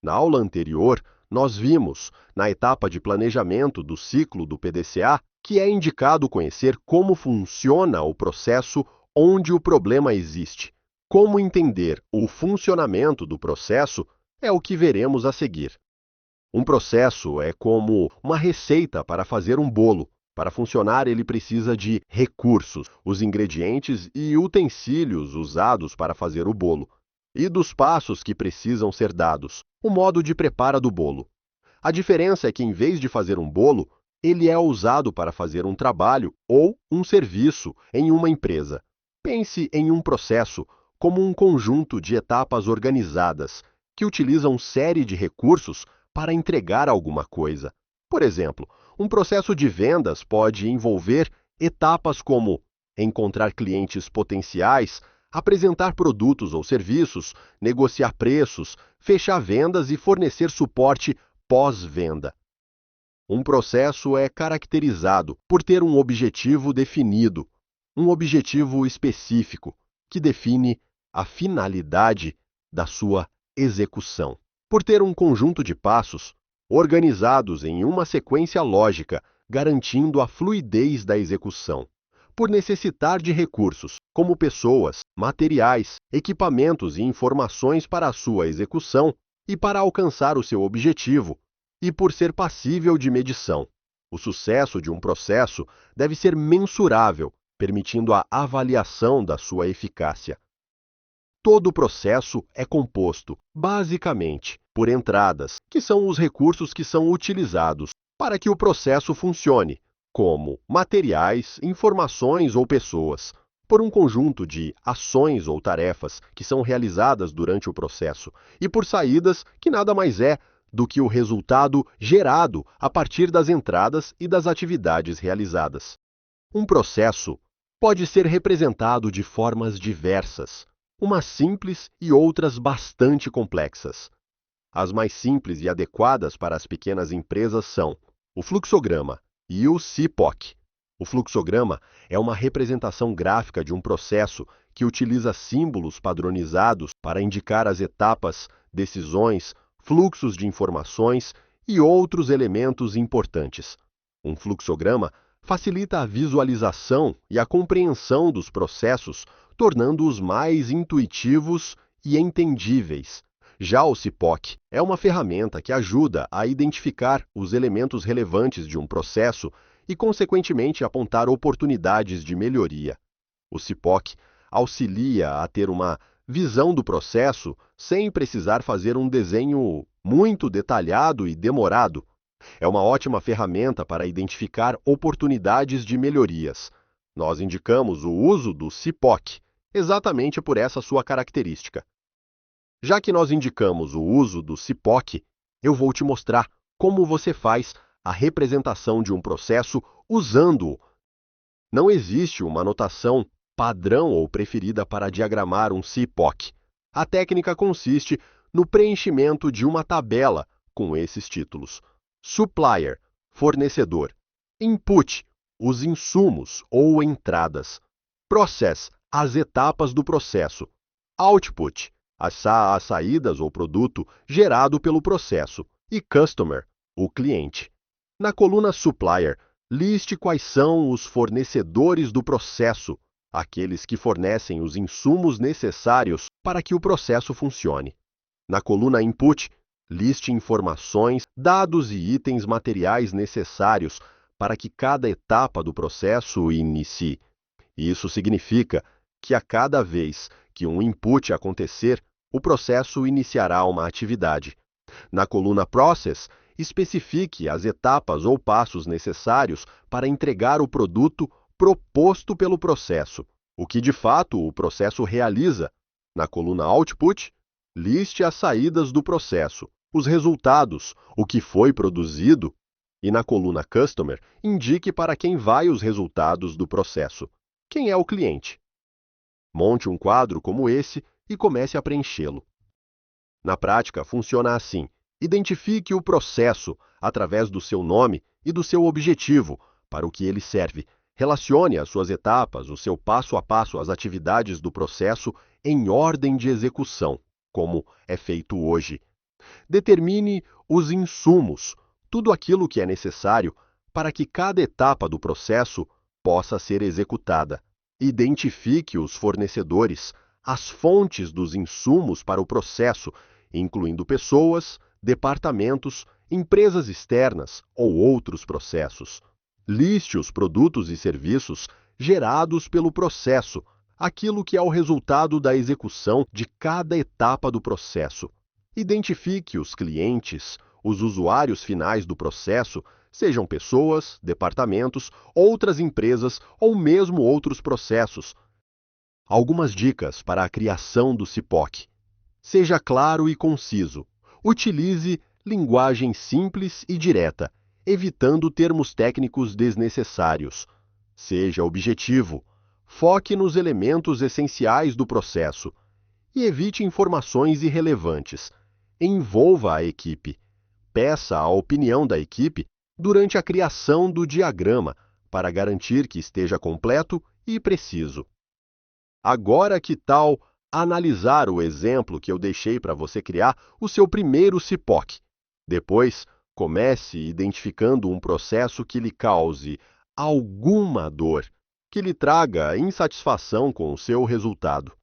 Na aula anterior, nós vimos, na etapa de planejamento do ciclo do PDCA, que é indicado conhecer como funciona o processo onde o problema existe. Como entender o funcionamento do processo é o que veremos a seguir. Um processo é como uma receita para fazer um bolo. Para funcionar, ele precisa de recursos, os ingredientes e utensílios usados para fazer o bolo, e dos passos que precisam ser dados, o modo de preparo do bolo. A diferença é que, em vez de fazer um bolo, ele é usado para fazer um trabalho ou um serviço em uma empresa. Pense em um processo como um conjunto de etapas organizadas que utilizam série de recursos para entregar alguma coisa. Por exemplo, um processo de vendas pode envolver etapas como encontrar clientes potenciais, apresentar produtos ou serviços, negociar preços, fechar vendas e fornecer suporte pós-venda. Um processo é caracterizado por ter um objetivo definido, um objetivo específico, que define a finalidade da sua execução. Por ter um conjunto de passos organizados em uma sequência lógica, garantindo a fluidez da execução. Por necessitar de recursos, como pessoas, materiais, equipamentos e informações para a sua execução e para alcançar o seu objetivo, e por ser passível de medição. O sucesso de um processo deve ser mensurável, permitindo a avaliação da sua eficácia. Todo processo é composto, basicamente, por entradas, que são os recursos que são utilizados para que o processo funcione, como materiais, informações ou pessoas, por um conjunto de ações ou tarefas que são realizadas durante o processo, e por saídas que nada mais é do que o resultado gerado a partir das entradas e das atividades realizadas. Um processo pode ser representado de formas diversas, umas simples e outras bastante complexas. As mais simples e adequadas para as pequenas empresas são o fluxograma e o CIPOC. O fluxograma é uma representação gráfica de um processo que utiliza símbolos padronizados para indicar as etapas, decisões, fluxos de informações e outros elementos importantes. Um fluxograma facilita a visualização e a compreensão dos processos, tornando-os mais intuitivos e entendíveis. Já o CIPOC é uma ferramenta que ajuda a identificar os elementos relevantes de um processo e, consequentemente, apontar oportunidades de melhoria. O CIPOC auxilia a ter uma visão do processo sem precisar fazer um desenho muito detalhado e demorado. É uma ótima ferramenta para identificar oportunidades de melhorias. Nós indicamos o uso do CIPOC, exatamente por essa sua característica. Já que nós indicamos o uso do CIPOC, eu vou te mostrar como você faz a representação de um processo usando-o. Não existe uma notação padrão ou preferida para diagramar um CIPOC. A técnica consiste no preenchimento de uma tabela com esses títulos: Supplier, fornecedor; Input, os insumos ou entradas; Process, as etapas do processo; Output, as saídas ou produto gerado pelo processo; e Customer, o cliente. Na coluna Supplier, liste quais são os fornecedores do processo, aqueles que fornecem os insumos necessários para que o processo funcione. Na coluna Input, liste informações, dados e itens materiais necessários para que cada etapa do processo inicie. Isso significa que a cada vez que um input acontecer, o processo iniciará uma atividade. Na coluna Process, especifique as etapas ou passos necessários para entregar o produto proposto pelo processo, o que de fato o processo realiza. Na coluna Output, liste as saídas do processo, os resultados, o que foi produzido, e na coluna Customer, indique para quem vai os resultados do processo. Quem é o cliente? Monte um quadro como esse e comece a preenchê-lo. Na prática, funciona assim: identifique o processo através do seu nome e do seu objetivo, para o que ele serve. Relacione as suas etapas, o seu passo a passo, as atividades do processo em ordem de execução, como é feito hoje. Determine os insumos, tudo aquilo que é necessário para que cada etapa do processo possa ser executada. Identifique os fornecedores, as fontes dos insumos para o processo, incluindo pessoas, departamentos, empresas externas ou outros processos. Liste os produtos e serviços gerados pelo processo, aquilo que é o resultado da execução de cada etapa do processo. Identifique os clientes, os usuários finais do processo, sejam pessoas, departamentos, outras empresas ou mesmo outros processos. Algumas dicas para a criação do CIPOC. Seja claro e conciso. Utilize linguagem simples e direta, evitando termos técnicos desnecessários. Seja objetivo. Foque nos elementos essenciais do processo e evite informações irrelevantes. Envolva a equipe. Peça a opinião da equipe durante a criação do diagrama para garantir que esteja completo e preciso. Agora, que tal analisar o exemplo que eu deixei para você criar o seu primeiro CIPOC? Depois, comece identificando um processo que lhe cause alguma dor, que lhe traga insatisfação com o seu resultado.